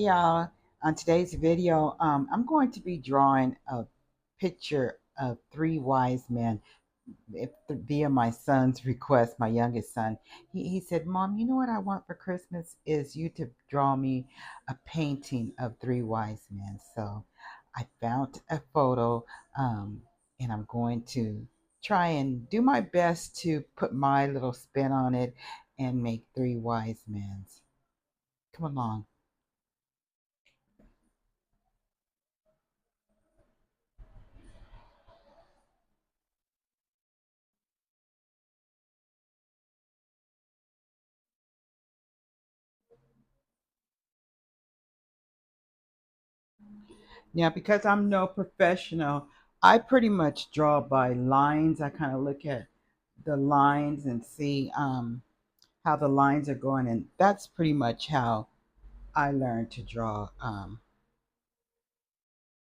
Hey y'all, on today's video, I'm going to be drawing a picture of three wise men via my son's request, my youngest son. He said, Mom, you know what I want for Christmas is you to draw me a painting of three wise men. So I found a photo, um, and I'm going to try and do my best to put my little spin on it and make three wise men. Come along. Now, because I'm no professional, I pretty much draw by lines. I kind of look at the lines and see how the lines are going, and that's pretty much how I learned to draw.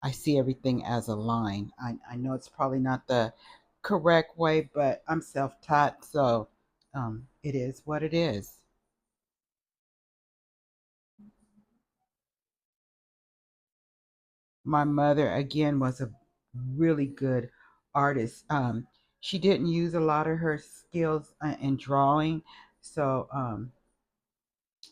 I see everything as a line. I know it's probably not the correct way, but I'm self taught, so it is what it is. My mother, again, was a really good artist. She didn't use a lot of her skills in drawing, so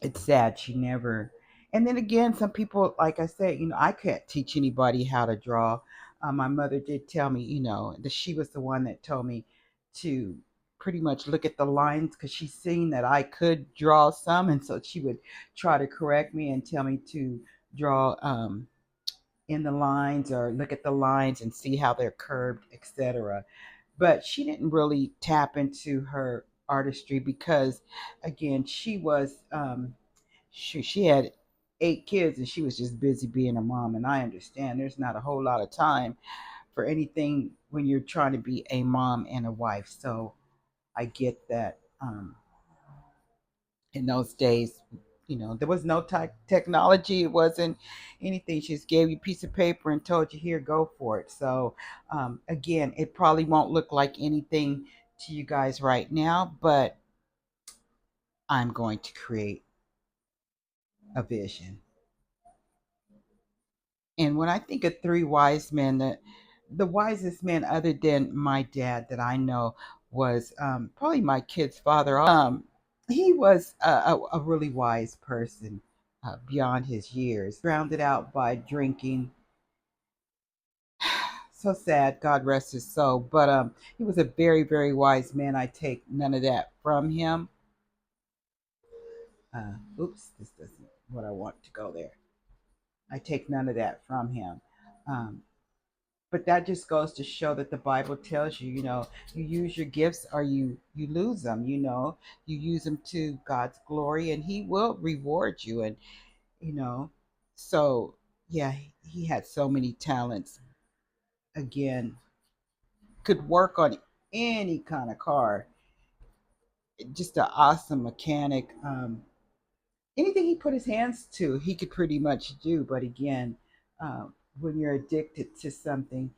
it's sad she never. And then again, some people, like I said, I can't teach anybody how to draw. My mother did tell me, that she was the one that told me to pretty much look at the lines because she's seen that I could draw some, and so she would try to correct me and tell me to draw in the lines or look at the lines and see how they're curved, etc. But she didn't really tap into her artistry because, again, she had 8 kids and she was just busy being a mom. And I understand there's not a whole lot of time for anything when you're trying to be a mom and a wife. So I get that. In those days, there was no technology. It wasn't anything. She just gave you a piece of paper and told you, here, go for it. So again, it probably won't look like anything to you guys right now, but I'm going to create a vision. And when I think of three wise men, the wisest man other than my dad that I know was probably my kid's father. He was a really wise person beyond his years, grounded out by drinking. So sad, God rest his soul. But he was a very, very wise man. I take none of that from him. Oops, this doesn't what I want to go there. I take none of that from him. Um, but that just goes to show that the Bible tells you, you use your gifts or you lose them. You use them to God's glory, and He will reward you. And you know, so yeah, he had so many talents. Again, could work on any kind of car. Just an awesome mechanic. Anything he put his hands to, he could pretty much do. But again, when you're addicted to something,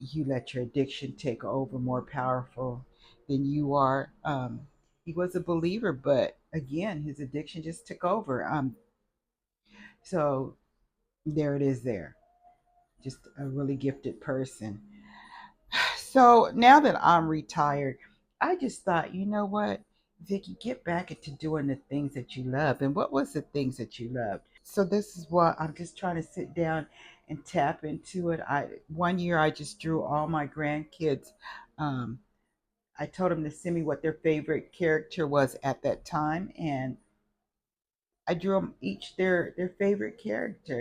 you let your addiction take over more powerful than you are. He was a believer, but again, his addiction just took over. So there it is there. Just a really gifted person. So now that I'm retired, I just thought, you know what, Vicky, get back into doing the things that you love. And what was the things that you loved? So this is what I'm just trying to sit down and tap into it. I one year I just drew all my grandkids. Um, I told them to send me what their favorite character was at that time, and I drew them each their favorite character,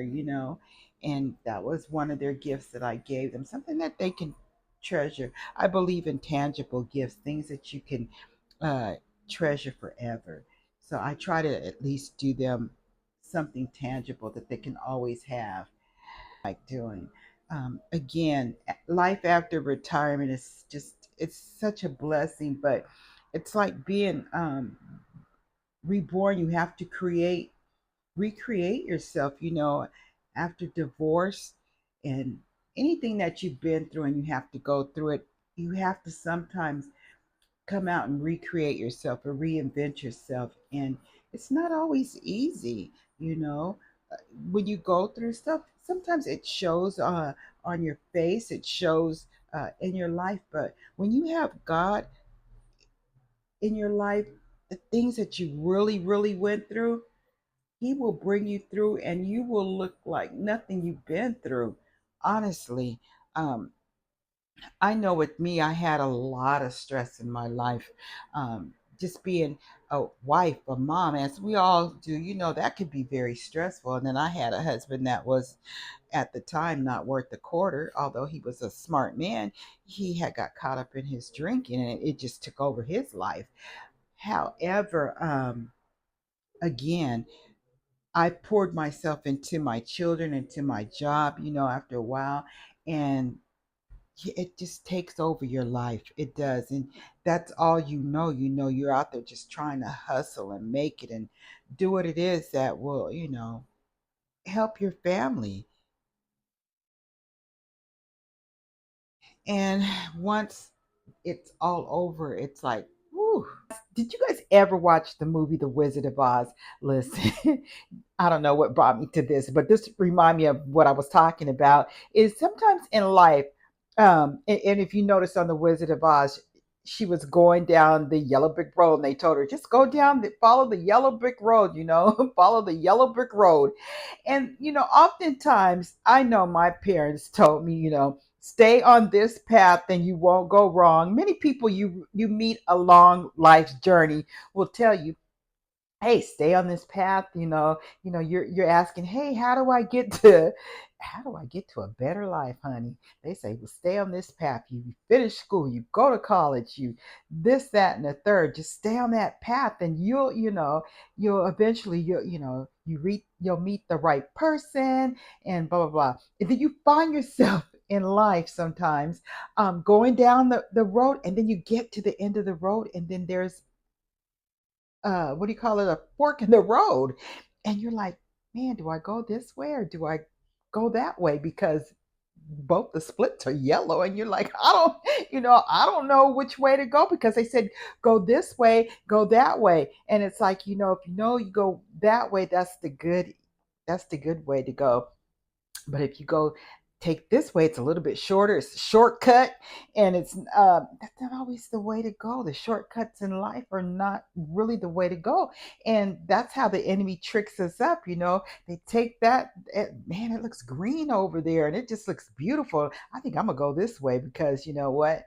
and that was one of their gifts that I gave them, something that they can treasure. I believe in tangible gifts, things that you can uh, treasure forever. So I try to at least do them something tangible that they can always have. Like doing. Again, life after retirement is it's such a blessing, but it's like being reborn. You have to recreate yourself, after divorce and anything that you've been through and you have to go through it. You have to sometimes come out and recreate yourself or reinvent yourself. And it's not always easy, you know. when you go through stuff, sometimes it shows on your face, it shows in your life. But when you have God in your life, the things that you really, really went through, He will bring you through and you will look like nothing you've been through. Honestly, um, I know with me, I had a lot of stress in my life. Just being a wife, a mom, as we all do, that could be very stressful. And then I had a husband that was at the time not worth the quarter, although he was a smart man. He had got caught up in his drinking and it just took over his life. However, again, I poured myself into my children, into my job, after a while. And it just takes over your life. It does. And that's all you know. You're out there just trying to hustle and make it and do what it is that will, help your family. And once it's all over, it's like, whew. Did you guys ever watch the movie The Wizard of Oz? Listen, I don't know what brought me to this, but this remind me of what I was talking about. Is sometimes in life, and if you notice on the Wizard of Oz, she was going down the yellow brick road, and they told her just go down, follow the yellow brick road, follow the yellow brick road. And oftentimes I know my parents told me, stay on this path and you won't go wrong. Many people you meet along life's journey will tell you, hey, stay on this path. You're asking, hey, how do I get to a better life, honey? They say, well, stay on this path. You finish school, you go to college, you this, that, and the third. Just stay on that path, and you'll eventually you'll meet the right person, and blah blah blah. And then you find yourself in life sometimes going down the road, and then you get to the end of the road, and then there's what do you call it, a fork in the road, and you're like, man, do I go this way or do I go that way? Because both the splits are yellow, and you're like, I don't know which way to go, because they said go this way, go that way. And it's like, if you go that way, that's the good way to go. But if you go take this way, it's a little bit shorter. It's a shortcut, and that's not always the way to go. The shortcuts in life are not really the way to go, and that's how the enemy tricks us up. They take that, man, it looks green over there, and it just looks beautiful. I think I'm gonna go this way because you know what?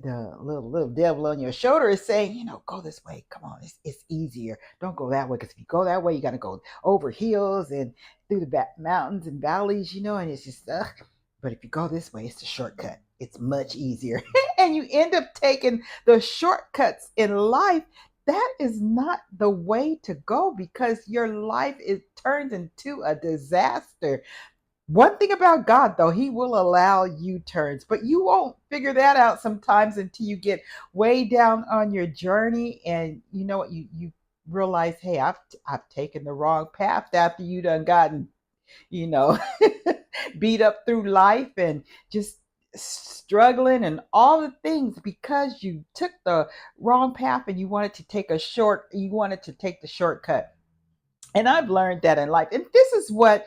The little devil on your shoulder is saying, go this way. Come on, it's easier. Don't go that way, because if you go that way, you got to go over hills and through the back mountains and valleys, and it's just ugh. But if you go this way, it's a shortcut. It's much easier, and you end up taking the shortcuts in life. That is not the way to go, because your life is turns into a disaster. One thing about God, though, He will allow U turns, but you won't figure that out sometimes until you get way down on your journey, and you know what, you realize, hey, I've taken the wrong path after you done gotten you know beat up through life and just struggling and all the things, because you took the wrong path and you wanted to take the shortcut. And I've learned that in life. And this is what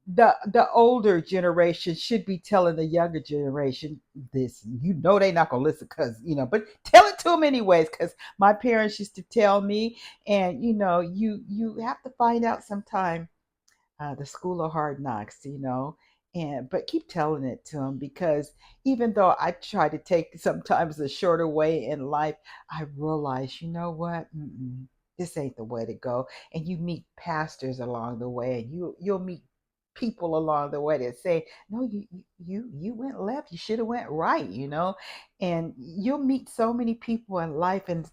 the older generation should be telling the younger generation. This, they're not gonna listen, because but tell it to them anyways. Because my parents used to tell me, and you have to find out sometime, the school of hard knocks, and but keep telling it to them, because even though I try to take sometimes the shorter way in life, I realize, you know what? This ain't the way to go. And you meet pastors along the way, and you'll meet people along the way that say, no, you went left, you should have went right, and you'll meet so many people in life, and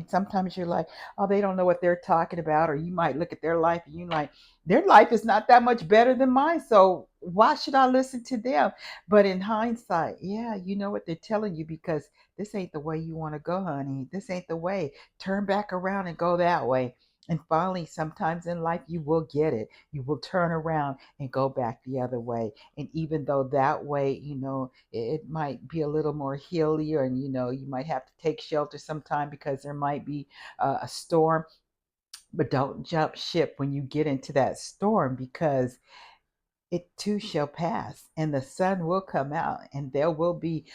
sometimes you're like, oh, they don't know what they're talking about. Or you might look at their life and you're like, their life is not that much better than mine, so why should I listen to them? But in hindsight, yeah, you know what they're telling you, because this ain't the way you want to go, honey. This ain't the way. Turn back around and go that way. And finally, sometimes in life, you will get it. You will turn around and go back the other way. And even though that way, it might be a little more hillier, and you might have to take shelter sometime because there might be a storm. But don't jump ship when you get into that storm, because it too shall pass, and the sun will come out, and there will be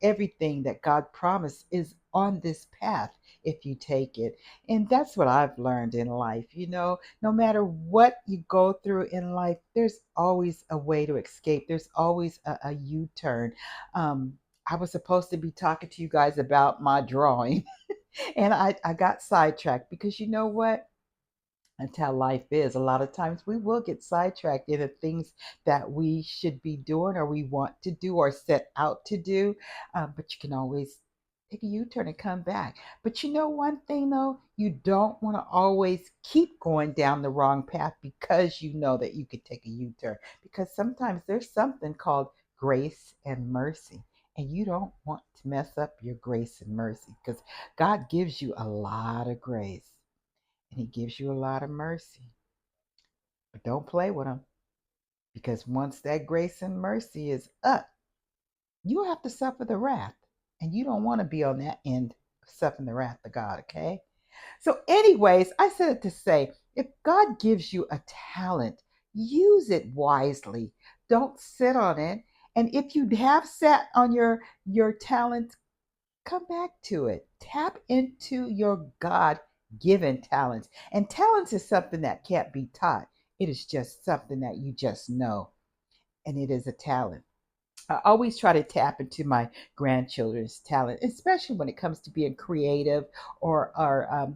everything that God promised is on this path if you take it. And that's what I've learned in life. No matter what you go through in life, there's always a way to escape, there's always a U turn. I was supposed to be talking to you guys about my drawing, and I got sidetracked because you know what? That's how life is. A lot of times we will get sidetracked into things that we should be doing or we want to do or set out to do. But you can always take a U turn and come back. But you know one thing though, you don't want to always keep going down the wrong path because you know that you could take a U turn. Because sometimes there's something called grace and mercy. And you don't want to mess up your grace and mercy because God gives you a lot of grace and he gives you a lot of mercy. But don't play with him, because once that grace and mercy is up, you have to suffer the wrath. And you don't want to be on that end of suffering the wrath of God, okay? So, anyways, I said it to say if God gives you a talent, use it wisely. Don't sit on it. And if you have sat on your talent, come back to it. Tap into your God given talents. And talents is something that can't be taught, it is just something that you just know. And it is a talent. I always try to tap into my grandchildren's talent, especially when it comes to being creative or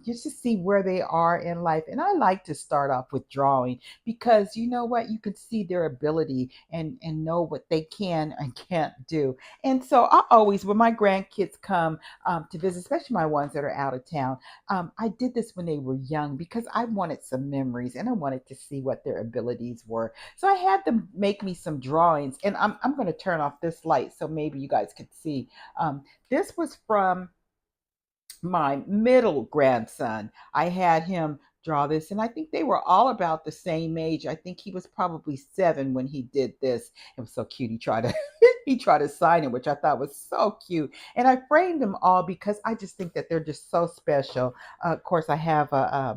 just to see where they are in life. And I like to start off with drawing because you know what? You can see their ability and know what they can and can't do. And so I always, when my grandkids come to visit, especially my ones that are out of town, I did this when they were young because I wanted some memories and I wanted to see what their abilities were. So I had them make me some drawings, and I'm going to turn off this light so maybe you guys could see. This was from my middle grandson. I had him draw this, and I think they were all about the same age. I think he was probably 7 when he did this. It was so cute. He tried to he tried to sign it, which I thought was so cute. And I framed them all because I just think that they're just so special. Of course, I have a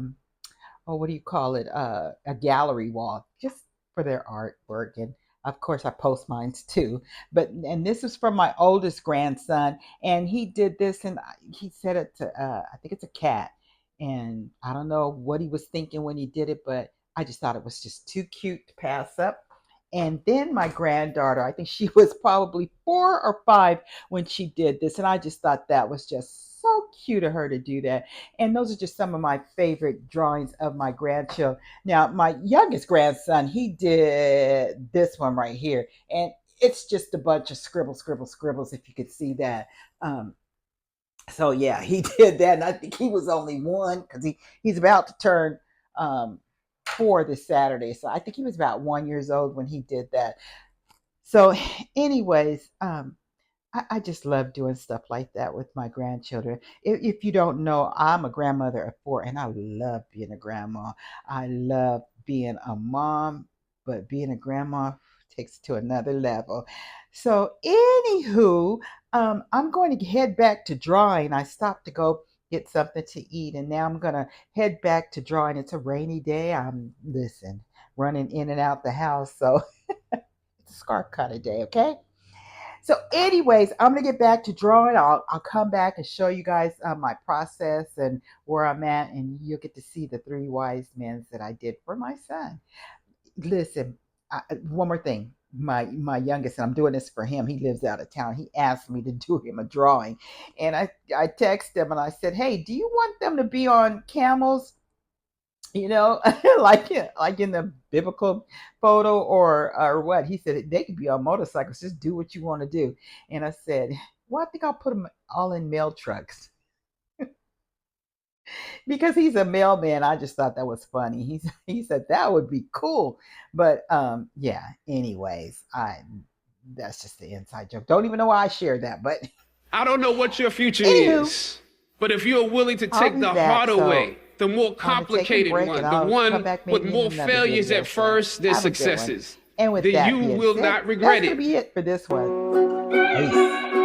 oh, what do you call it? A gallery wall just for their artwork. And of course, I post mines too. And this is from my oldest grandson, and he did this, and he said it to I think it's a cat, and I don't know what he was thinking when he did it, but I just thought it was just too cute to pass up. And then my granddaughter, I think she was probably 4 or 5 when she did this. And I just thought that was just so cute of her to do that. And those are just some of my favorite drawings of my grandchildren. Now, my youngest grandson, he did this one right here. And it's just a bunch of scribble, scribble, scribbles, if you could see that. So yeah, he did that. And I think he was only 1 because he's about to turn 4 this Saturday. So I think he was about 1 years old when he did that. So, anyways, I just love doing stuff like that with my grandchildren. If you don't know, I'm a grandmother of 4, and I love being a grandma. I love being a mom, but being a grandma takes it to another level. So, anywho, I'm going to head back to drawing. I stopped to go get something to eat, and now I'm gonna head back to drawing. It's a rainy day. I'm listen running in and out the house, so it's a scarf kind of day. Okay. So, anyways, I'm gonna get back to drawing. I'll come back and show you guys my process and where I'm at, and you'll get to see the 3 wise men that I did for my son. Listen, one more thing. My youngest, and I'm doing this for him. He lives out of town. He asked me to do him a drawing, and I texted him and I said, "Hey, do you want them to be on camels? You know, like in the biblical photo or what?" He said they could be on motorcycles. Just do what you want to do. And I said, "Well, I think I'll put them all in mail trucks because he's a mailman." I just thought that was funny. He said that would be cool, but yeah. Anyways, I that's just the inside joke. Don't even know why I shared that, but I don't know what your future anywho, is, but if you're willing to I'll take be the back. harder So way, the more I'm gonna take a complicated break and one, the I'll come one back with maybe in more another failures video. at So first than have a good one. successes, And with then that you being will said, not that's regret gonna it. be it for this one. Peace.